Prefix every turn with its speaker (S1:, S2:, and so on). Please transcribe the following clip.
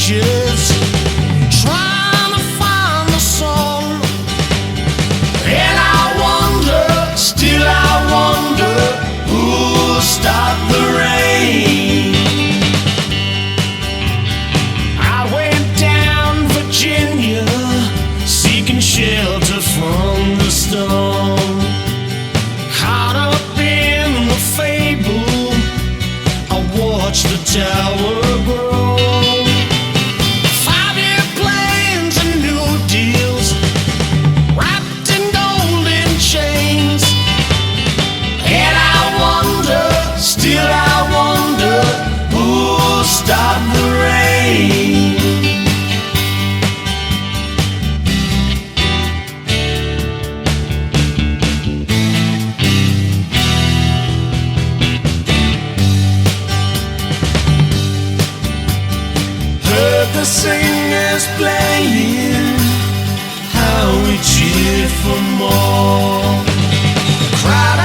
S1: pages, trying to find the sun. And I wonder, still I wonder, who'll stop the rain. I went down Virginia, seeking shelter from the storm. Caught up in the fable, I watched the tower grow. 5-year plans and new deals, wrapped in golden chains. And I wonder, still I wonder, who'll stop the rain. The singers playing, how we cheered for more. Cried